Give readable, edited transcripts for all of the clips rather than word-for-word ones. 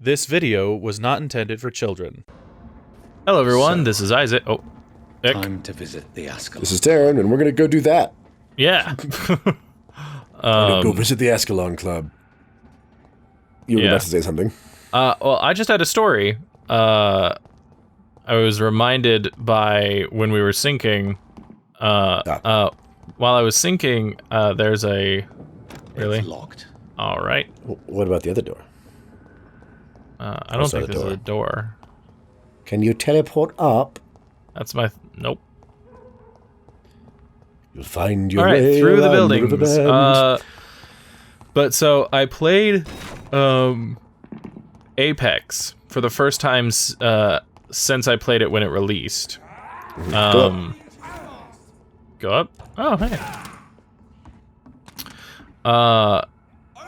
This video was not intended for children. Hello everyone, this is Isaac. Oh, Ick. Time to visit the Ascalon. This is Taryn, and we're gonna go do that. Yeah. We're gonna go visit the Ascalon Club. You were about to say something. Well, I just had a story. I was reminded by when we were syncing. While I was syncing, there's a... Really? It's locked. All right. What about the other door? I don't think there's a door. Can you teleport up? That's my... Nope. You'll find your All right, way through the around buildings. Riverbend. But so I played Apex for the first time since I played it when it released. Go up. Oh, hey.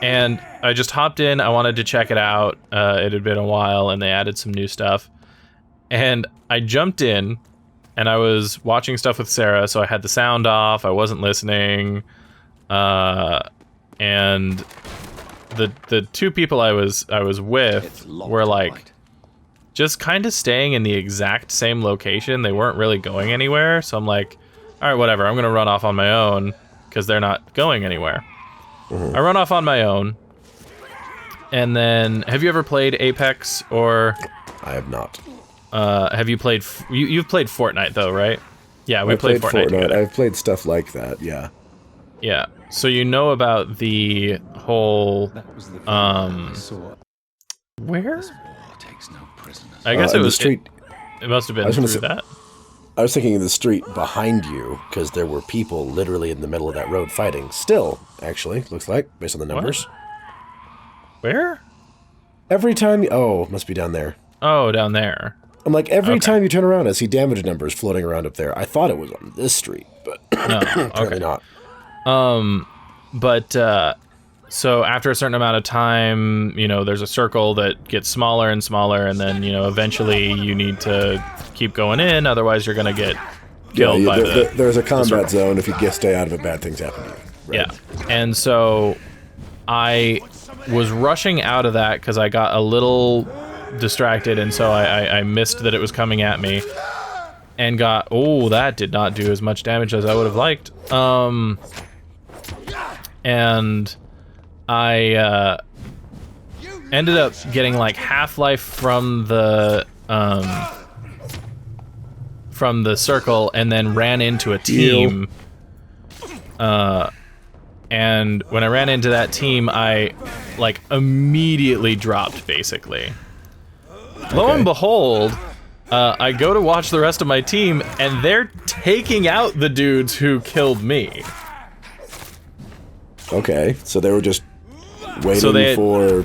And I just hopped in. I wanted to check it out. It had been a while, and they added some new stuff. And I jumped in, and I was watching stuff with Sarah, so I had the sound off. I wasn't listening. And the two people I was with were like just kind of staying in the exact same location. They weren't really going anywhere. So I'm like, all right, whatever. I'm gonna run off on my own because they're not going anywhere. I run off on my own. And then, have you ever played Apex or? I have not. Have you played? You've played Fortnite though, right? Yeah, we played Fortnite together. I've played stuff like that. Yeah. Yeah. So you know about the whole where? This war takes no prisoners. I guess it was the street. It must have been through that. I was thinking of the street behind you because there were people literally in the middle of that road fighting. Still, actually, looks like based on the numbers. Where? Every time. Oh, must be down there. Oh, down there. I'm like, every time you turn around, I see damage numbers floating around up there. I thought it was on this street, but apparently not. So after a certain amount of time, you know, there's a circle that gets smaller and smaller, and then, you know, eventually you need to keep going in, otherwise you're gonna get killed by there's a combat zone. If you stay out of it, bad things happen to you. Right? Yeah. And so I was rushing out of that because I got a little distracted, and so I missed that it was coming at me, and got, oh, that did not do as much damage as I would have liked. And I ended up getting like half-life from the circle, and then ran into a team. And when I ran into that team, I like immediately dropped, basically. Lo and behold, I go to watch the rest of my team, and they're taking out the dudes who killed me. Okay, so they were just waiting for...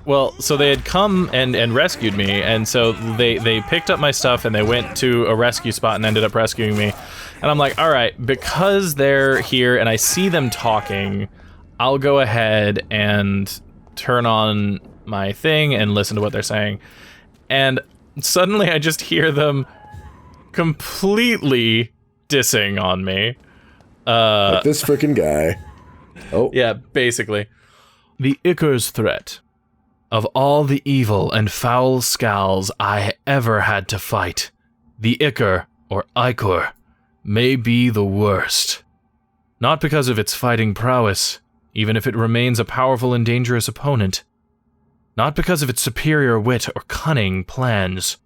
Well, so they had come and rescued me, and so they picked up my stuff and they went to a rescue spot and ended up rescuing me. And I'm like, all right, because they're here and I see them talking, I'll go ahead and turn on my thing and listen to what they're saying. And suddenly I just hear them completely dissing on me. Like this freaking guy. Oh. Yeah, basically. The ICHOR'S threat. Of all the evil and foul scowls I ever had to fight, the ICHOR, or ICHOR, may be the worst. Not because of its fighting prowess, even if it remains a powerful and dangerous opponent. Not because of its superior wit or cunning plans.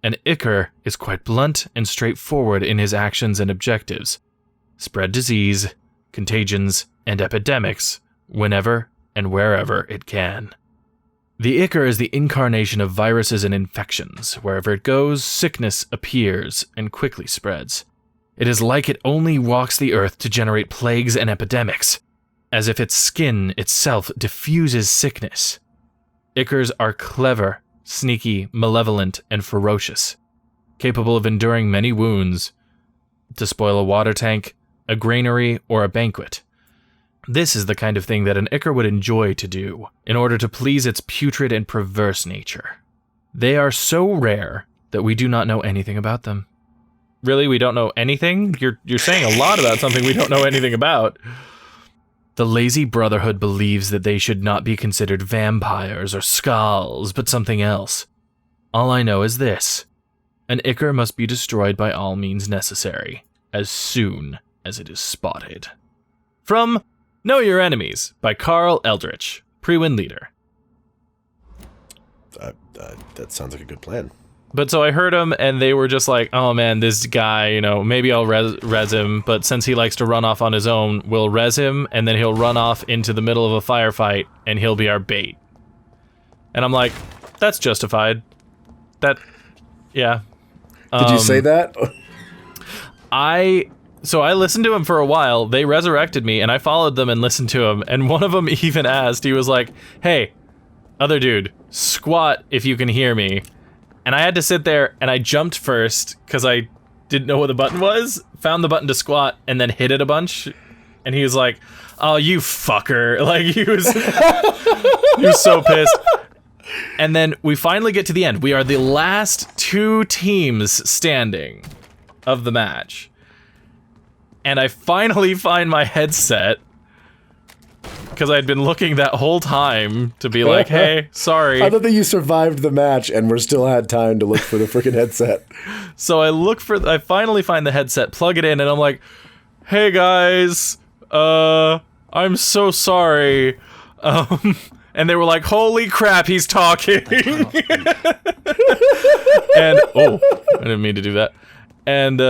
An ICHOR is quite blunt and straightforward in his actions and objectives. Spread disease, contagions, and epidemics whenever and wherever it can. The ICHOR is the incarnation of viruses and infections. Wherever it goes, sickness appears and quickly spreads. It is like it only walks the earth to generate plagues and epidemics, as if its skin itself diffuses sickness. ICHORs are clever, sneaky, malevolent, and ferocious, capable of enduring many wounds to spoil a water tank, a granary, or a banquet. This is the kind of thing that an ICHOR would enjoy to do, in order to please its putrid and perverse nature. They are so rare that we do not know anything about them. Really, we don't know anything? You're saying a lot about something we don't know anything about. The lazy brotherhood believes that they should not be considered vampires or skulls, but something else. All I know is this. An Ichor must be destroyed by all means necessary, as soon as it is spotted. From Know Your Enemies by Carl Eldritch, pre-win leader. That sounds like a good plan. But so I heard them, and they were just like, oh man, this guy, you know, maybe I'll res him, but since he likes to run off on his own, we'll res him, and then he'll run off into the middle of a firefight, and he'll be our bait. And I'm like, that's justified. Yeah. Did you say that? So I listened to him for a while, they resurrected me, and I followed them and listened to him, and one of them even asked, he was like, hey, other dude, squat if you can hear me. And I had to sit there, and I jumped first, because I didn't know what the button was, found the button to squat, and then hit it a bunch. And he was like, oh, you fucker. Like, he was so pissed. And then we finally get to the end. We are the last 2 teams standing of the match. And I finally find my headset, because I'd been looking that whole time to be like, hey, sorry. I don't think you survived the match and we're still had time to look for the freaking headset. So I finally find the headset, plug it in, and I'm like, hey guys, I'm so sorry. And they were like, holy crap, he's talking. And, oh, I didn't mean to do that. And,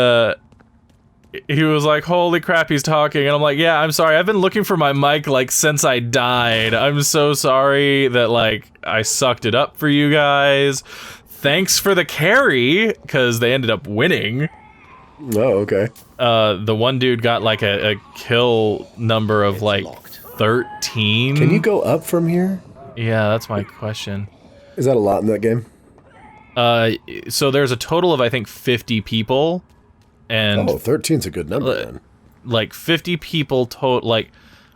he was like, holy crap, he's talking. And I'm like, yeah, I'm sorry. I've been looking for my mic, like, since I died. I'm so sorry that, like, I sucked it up for you guys. Thanks for the carry, because they ended up winning. Oh, okay. The one dude got, like, a kill number of, like, 13. Can you go up from here? Yeah, that's my question. Is that a lot in that game? So there's a total of, I think, 50 people. And 13's a good number, then. Like 50 people total, like,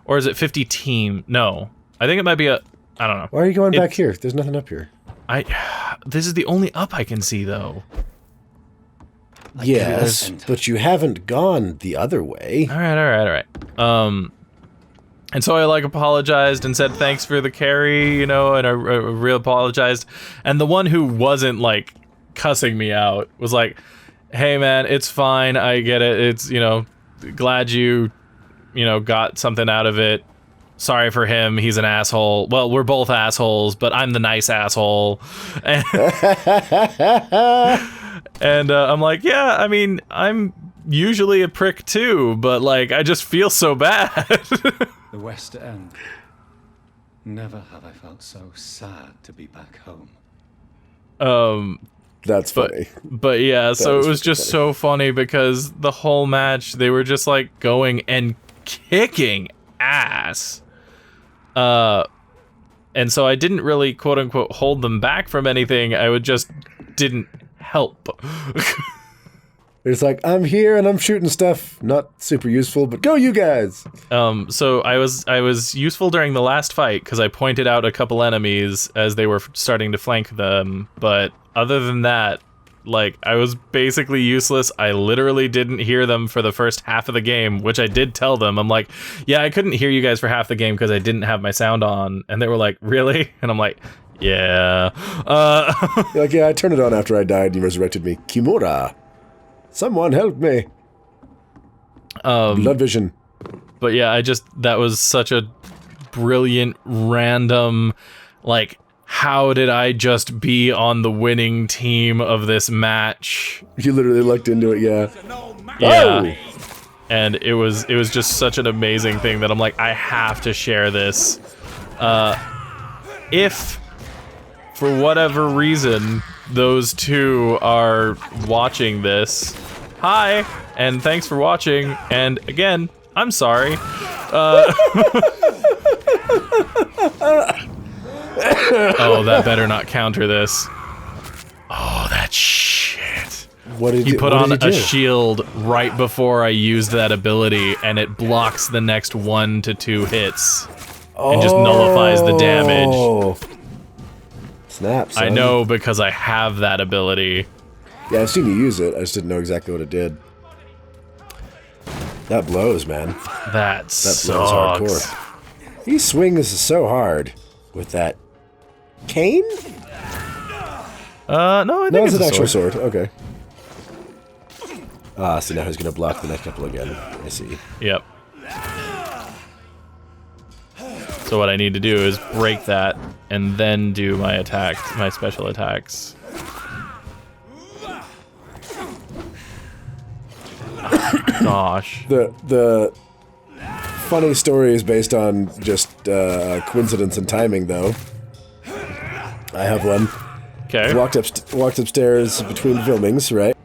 or is it 50 team? No, I think it might be I don't know. Why are you going back here? There's nothing up here. This is the only up I can see, though. Yes, but you haven't gone the other way. All right. And so I, like, apologized and said thanks for the carry, you know, and I real apologized. And the one who wasn't, like, cussing me out was like, hey man, it's fine, I get it, it's, you know, glad you know, got something out of it. Sorry for him, he's an asshole. Well, we're both assholes, but I'm the nice asshole. And I'm like, yeah, I mean, I'm usually a prick too, but, like, I just feel so bad. The West End. Never have I felt so sad to be back home. That's funny. But yeah, so it was just so funny because the whole match, they were just, like, going and kicking ass. And so I didn't really, quote-unquote, hold them back from anything. I would just didn't help. It's like, I'm here and I'm shooting stuff. Not super useful, but go you guys! So I was useful during the last fight because I pointed out a couple enemies as they were starting to flank them, but other than that, like, I was basically useless. I literally didn't hear them for the first half of the game, which I did tell them. I'm like, yeah, I couldn't hear you guys for half the game because I didn't have my sound on. And they were like, really? And I'm like, yeah. Like, yeah, I turned it on after I died and you resurrected me. Kimura! Someone help me! Blood vision. But yeah, that was such a brilliant, random, like, how did I just be on the winning team of this match? You literally looked into it, yeah. Yeah. Oh! And it was just such an amazing thing that I'm like, I have to share this. If, for whatever reason, those two are watching this, hi, and thanks for watching, and again, I'm sorry. Oh, that better not counter this. Oh, that shit. What did he put on a shield right before I used that ability, and it blocks the next 1 to 2 hits. And just nullifies the damage. Snap, son. I know because I have that ability. Yeah, I've seen you use it, I just didn't know exactly what it did. That blows, man. That Blows sucks. hardcore. He swings so hard with that cane? No, I think It's it's an a actual sword. sword. Okay. Ah, so now he's gonna block the next couple again. I see. Yep. So what I need to do is break that and then do my attacks, my special attacks. Gosh. The funny story is based on just coincidence and timing, though. I have one. Okay. Walked upstairs between filmings, right?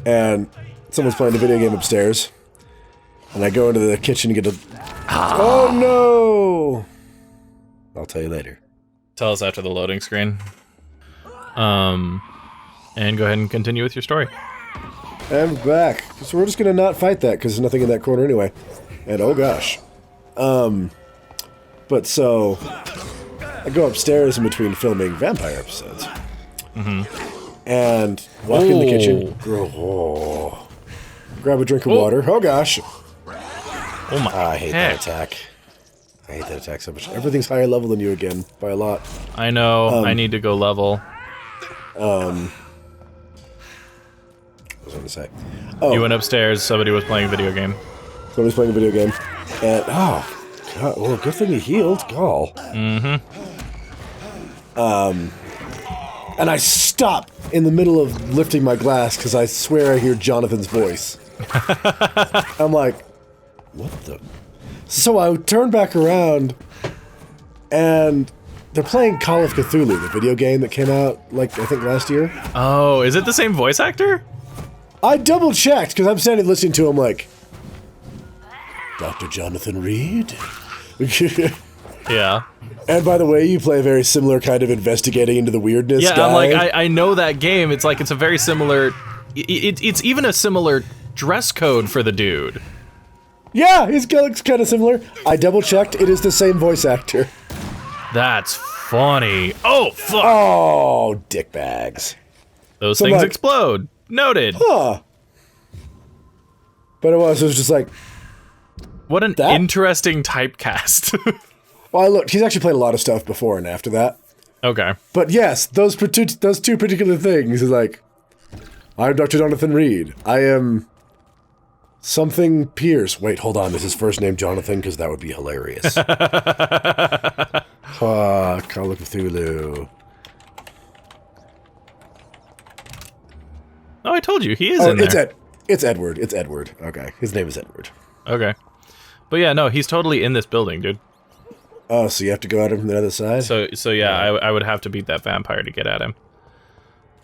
And someone's playing a video game upstairs, and I go into the kitchen to get a. Oh no! I'll tell you later. Tell us after the loading screen. And go ahead and continue with your story. I'm back. So we're just gonna not fight that because there's nothing in that corner anyway. And oh gosh. But so I go upstairs in between filming Vampyr episodes. And walk in the kitchen. Oh, grab a drink of water. Oh gosh. Oh my I hate that attack. I hate that attack so much. Everything's higher level than you again by a lot. I know. I need to go level. What was I gonna say? Oh, You went upstairs. Somebody was playing a video game. somebody's playing a video game, and oh, God, well, good thing he healed. Gall. And I stop in the middle of lifting my glass because I swear I hear Jonathan's voice. I'm like, what the? So I turn back around, and they're playing Call of Cthulhu, the video game that came out, like, I think last year. Oh, is it the same voice actor? I double-checked, because I'm standing listening to him like, Dr. Jonathan Reed? Yeah. And by the way, you play a very similar kind of investigating into the weirdness Yeah, guy. I'm like, I know that game. It's like, it's a very similar... It's even a similar dress code for the dude. Yeah, his looks kind of similar. I double-checked, it is the same voice actor. That's funny. Oh, fuck. Oh, dickbags. Those So, things like- explode. Noted. Huh. But it was just like, What an That- interesting typecast. well, I looked, he's actually played a lot of stuff before and after that. Okay. But yes, those two particular things is like, I'm Dr. Jonathan Reed. I am something Pierce. Wait, hold on. Is his first name Jonathan? Because that would be hilarious. Call of Cthulhu. Oh, I told you. He is Oh, in there. it's Edward. It's Edward. Okay. His name is Edward. Okay. But yeah, no, he's totally in this building, dude. Oh, so you have to go at him from the other side? So yeah, I would have to beat that vampire to get at him.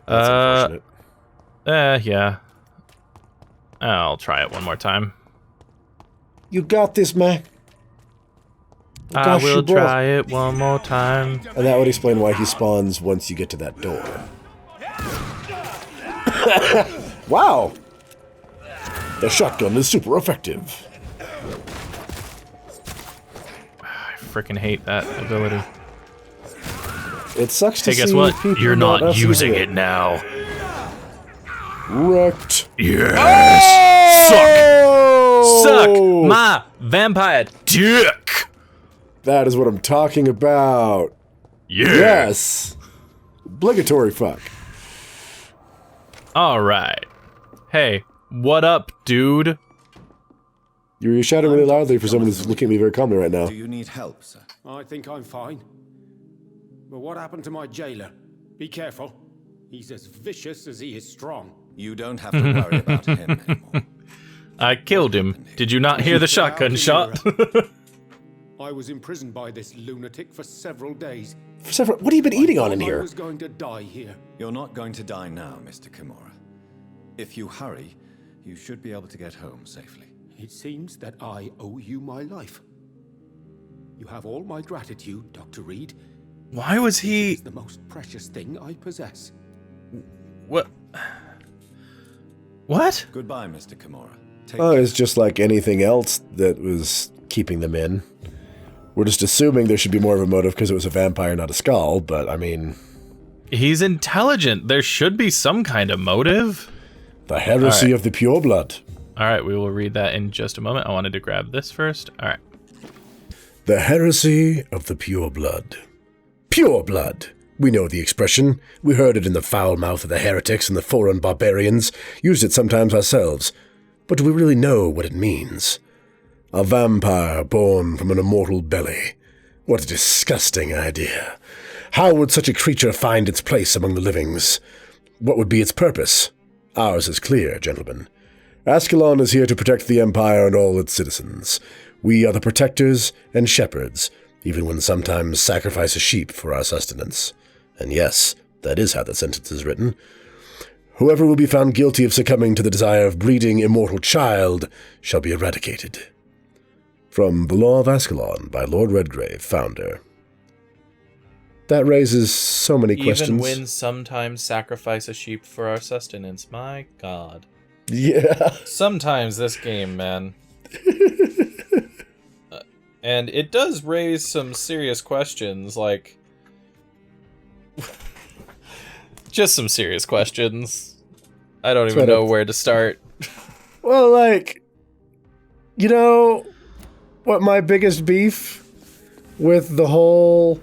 That's unfortunate. Yeah. I'll try it one more time. You got this, man. I Gosh, will you both. try it one more time. And that would explain why he spawns once you get to that door. Wow! The shotgun is super effective. I freaking hate that ability. It sucks to Hey, guess see what? people You're not us using using it now. Wrecked. Yes! Oh! Suck my vampire dick! That is what I'm talking about. Yeah. Yes! Obligatory fuck. Alright. Hey, what up, dude? You're shouting really loudly for someone who's looking at me very calmly right now. Do you need help, sir? I think I'm fine. But what happened to my jailer? Be careful. He's as vicious as he is strong. You don't have to worry about him anymore. I killed him. Did you not hear the shotgun shot? I was imprisoned by this lunatic for several days. What have you been eating on in I here? was going to die here. You're not going to die now, Mr. Kimura. If you hurry, you should be able to get home safely. It seems that I owe you my life. You have all my gratitude, Dr. Reed. Why was he... It's the most precious thing I possess. What? What? Goodbye, Mr. Kimura. Take Oh, care. it's just like anything else that was keeping them in. We're just assuming there should be more of a motive because it was a vampire, not a skull, but I mean... He's intelligent. There should be some kind of motive. The heresy of the pureblood. All right, we will read that in just a moment. I wanted to grab this first. All right. The heresy of the pureblood. Pureblood. We know the expression. We heard it in the foul mouth of the heretics and the foreign barbarians. Used it sometimes ourselves. But do we really know what it means? A vampire born from an immortal belly. What a disgusting idea. How would such a creature find its place among the livings? What would be its purpose? Ours is clear, gentlemen. Ascalon is here to protect the Empire and all its citizens. We are the protectors and shepherds, even when sometimes sacrifice a sheep for our sustenance. And yes, that is how the sentence is written. Whoever will be found guilty of succumbing to the desire of breeding immortal child shall be eradicated. From The Law of Ascalon by Lord Redgrave, founder. That raises so many questions. Even when sometimes sacrifice a sheep for our sustenance. My God. Yeah. Sometimes this game, man. And it does raise some serious questions, like... just some serious questions. I don't even know where to start. Well, like... You know... what my biggest beef with the whole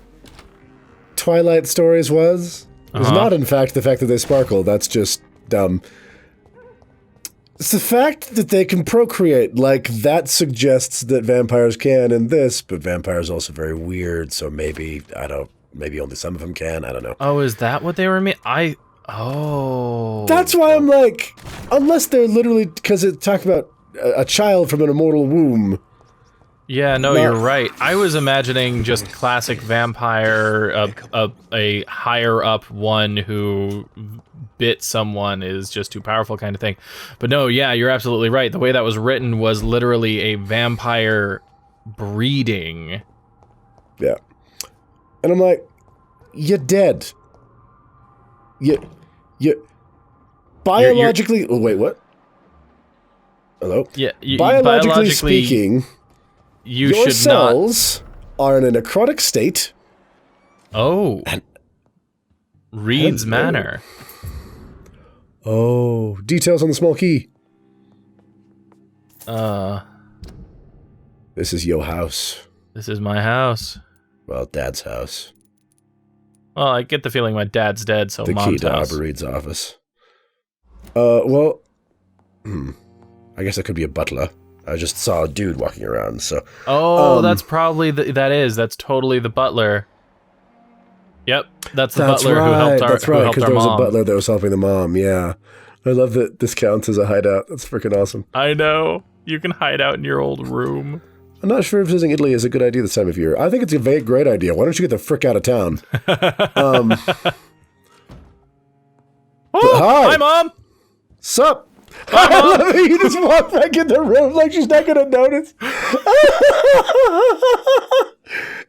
Twilight stories was not, in fact, the fact that they sparkle. That's just dumb. It's the fact that they can procreate. Like, that suggests that vampires can in this, but vampires are also very weird, so maybe, maybe only some of them can. I don't know. Oh, is that what they were That's why I'm like, unless they're literally, because it talked about a child from an immortal womb. Yeah, no, you're right. I was imagining just classic vampire, a higher up one who bit someone is just too powerful kind of thing. But no, yeah, you're absolutely right. The way that was written was literally a vampire breeding. Yeah. And I'm like, you're dead. You biologically... oh, wait, what? Hello? Yeah, biologically speaking... your cells are in a necrotic state. Oh. Reed's Manor. Oh, details on the small key. This is your house. This is my house. Well, Dad's house. Well, I get the feeling my dad's dead, so the Mom's key to house. Arbor Reed's office. Well, I guess that could be a butler. I just saw a dude walking around, so... Oh, that's probably... that's totally the butler. Yep, that's the butler who helped our That's right, because there was mom. a butler that was helping the mom, yeah. I love that this counts as a hideout. That's freaking awesome. I know. You can hide out in your old room. I'm not sure if visiting Italy is a good idea this time of year. I think it's a great idea. Why don't you get the frick out of town? Hi, Mom! Sup? I love it. You just walk back in the room like she's not going to notice.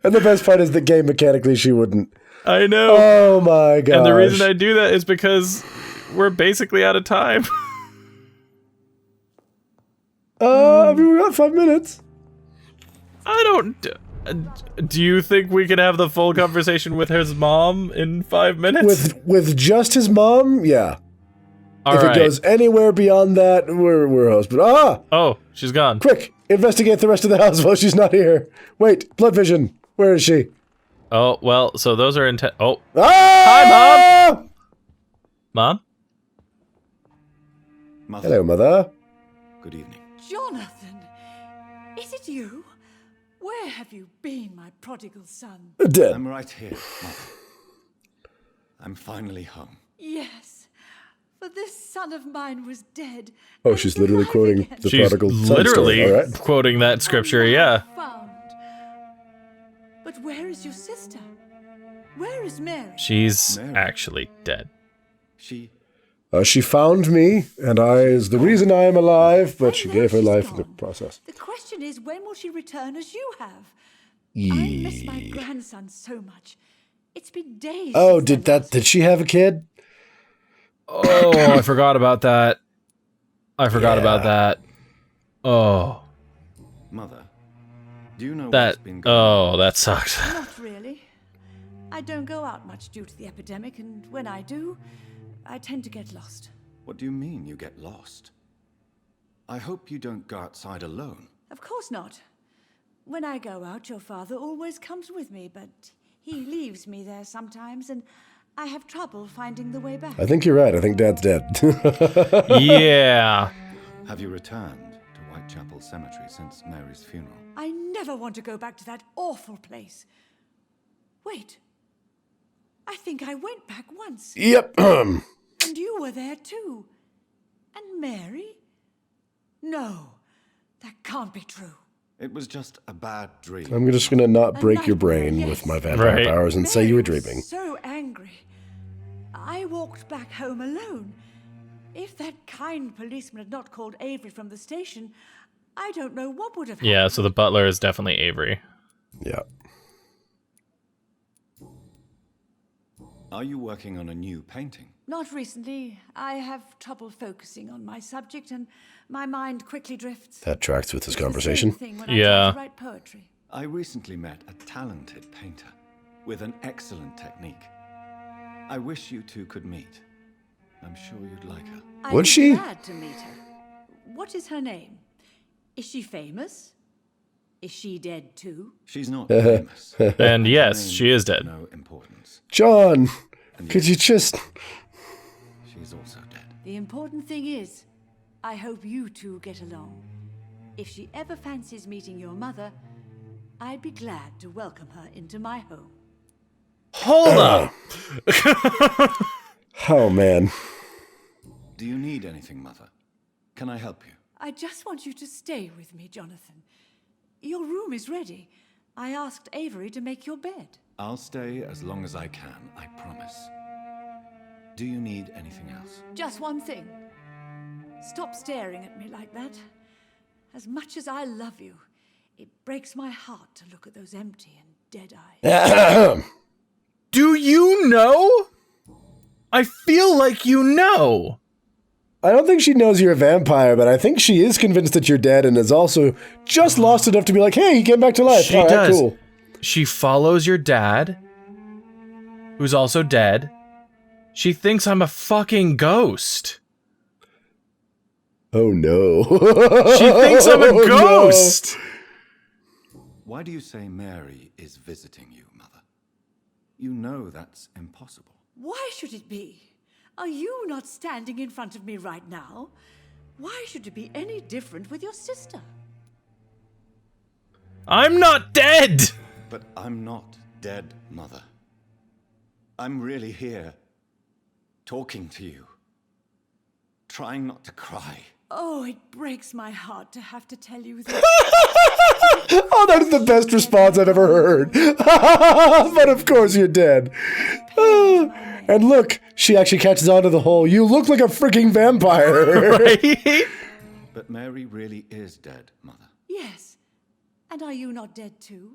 And the best part is the game mechanically she wouldn't. I know. Oh my god. And the reason I do that is because we're basically out of time. I mean, we got 5 minutes. I don't... Do you think we could have the full conversation with his mom in 5 minutes? With just his mom? Yeah. All if right. it goes anywhere beyond that, we're host. But oh, she's gone. Quick, investigate the rest of the house while she's not here. Wait, blood vision. Where is she? Oh, well, so those are oh. Hi, Mom! Mom? Mother. Hello, Mother. Good evening. Jonathan, is it you? Where have you been, my prodigal son? Dead. I'm right here, Mother. I'm finally home. Yes, for this son of mine was dead. Oh, and she's literally alive quoting again. the She's prodigal son literally story. All right. quoting that scripture, yeah. Found. But where is your sister? Where is Mary? She's Mary. actually dead. She found me, and is the reason I am alive, but she I know gave her she's life in the gone. process. The question is, when will she return as you have? I miss my grandson so much. It's been days. Oh, since I lost did she have a kid? Oh, I forgot about that. I forgot about that. Oh, Mother, do you know that. what's been going on? Oh, that sucked. Not really. I don't go out much due to the epidemic, and when I do, I tend to get lost. What do you mean you get lost? I hope you don't go outside alone. Of course not. When I go out, your father always comes with me, but he leaves me there sometimes, and I have trouble finding the way back. I think you're right. I think Dad's dead. Yeah. Have you returned to Whitechapel Cemetery since Mary's funeral? I never want to go back to that awful place. Wait. I think I went back once. Yep. And you were there too. And Mary? No, that can't be true. It was just a bad dream. I'm just gonna not break your nightmare, brain yes. with my vampire Right. powers and say you were Mary was dreaming. so angry. I walked back home alone. If that kind policeman had not called Avery from the station, I don't know what would have happened. Yeah, so the butler is definitely Avery. Yeah. Are you working on a new painting? Not recently. I have trouble focusing on my subject, and my mind quickly drifts. That tracks with this It's the same conversation. thing when I Yeah. try to write poetry. I recently met a talented painter with an excellent technique. I wish you two could meet. I'm sure you'd like her. I'd Would be she? glad to meet her. What is her name? Is she famous? Is she dead too? She's not famous. And yes, Her she name is dead. No importance. John, could you just... She's also dead. The important thing is, I hope you two get along. If she ever fancies meeting your mother, I'd be glad to welcome her into my home. Hold up. Oh, man. Do you need anything, Mother? Can I help you? I just want you to stay with me, Jonathan. Your room is ready. I asked Avery to make your bed. I'll stay as long as I can, I promise. Do you need anything else? Just one thing. Stop staring at me like that. As much as I love you, it breaks my heart to look at those empty and dead eyes. Do you know? I feel like you know. I don't think she knows you're a vampire, but I think she is convinced that you're dead and is also just lost enough to be like, hey, he came back to life. She All right, does. cool. She follows your dad, who's also dead. She thinks I'm a fucking ghost. Oh, no. She thinks I'm a Oh, no. ghost. Why do you say Mary is visiting you, Mother? You know that's impossible. Why should it be? Are you not standing in front of me right now? Why should it be any different with your sister? I'm not dead. But I'm not dead, Mother. I'm really here, talking to you, trying not to cry. Oh, it breaks my heart to have to tell you this. Oh, that is the best response I've ever heard. But of course you're dead. And look, she actually catches on to the whole, you look like a freaking vampire. Right? But Mary really is dead, Mother. Yes. And are you not dead too?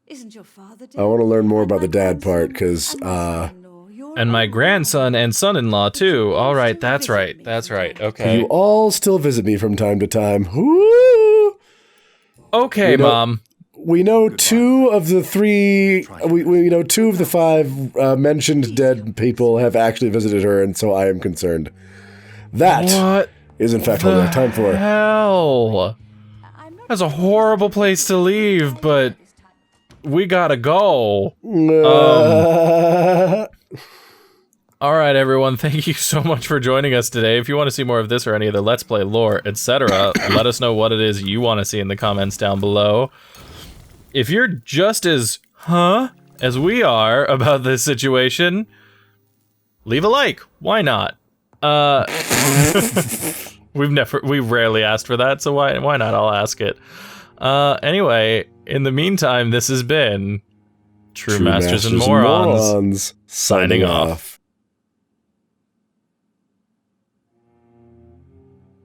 Isn't your father dead? I want to learn more And about my the dad part, grandson, because, and my son-in-law, your And my own grandson mother. and son-in-law too. All right, that's Visit right. me That's right. sometimes. Okay. you all still visit me from time to time. Woo! Okay, You know- Mom. We know two of the three, we know two of the five mentioned dead people have actually visited her, and so I am concerned. That What is in fact all we have time for. hell? I'm not That's a horrible place to leave, but this time. we gotta go. All right, everyone. Thank you so much for joining us today. If you want to see more of this or any other Let's Play lore, etc., let us know what it is you want to see in the comments down below. If you're just as as we are about this situation, leave a like. Why not? We've rarely asked for that, so why not? I'll ask it. Anyway, in the meantime, this has been True Masters and Morons. Signing off.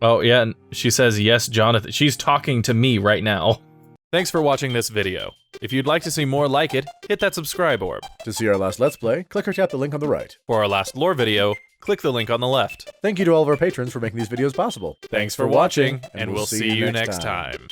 Oh, yeah, and she says, yes, Jonathan. She's talking to me right now. Thanks for watching this video. If you'd like to see more like it, hit that subscribe orb. To see our last Let's Play, click or tap the link on the right. For our last lore video, click the link on the left. Thank you to all of our patrons for making these videos possible. Thanks for watching, and we'll see you next time.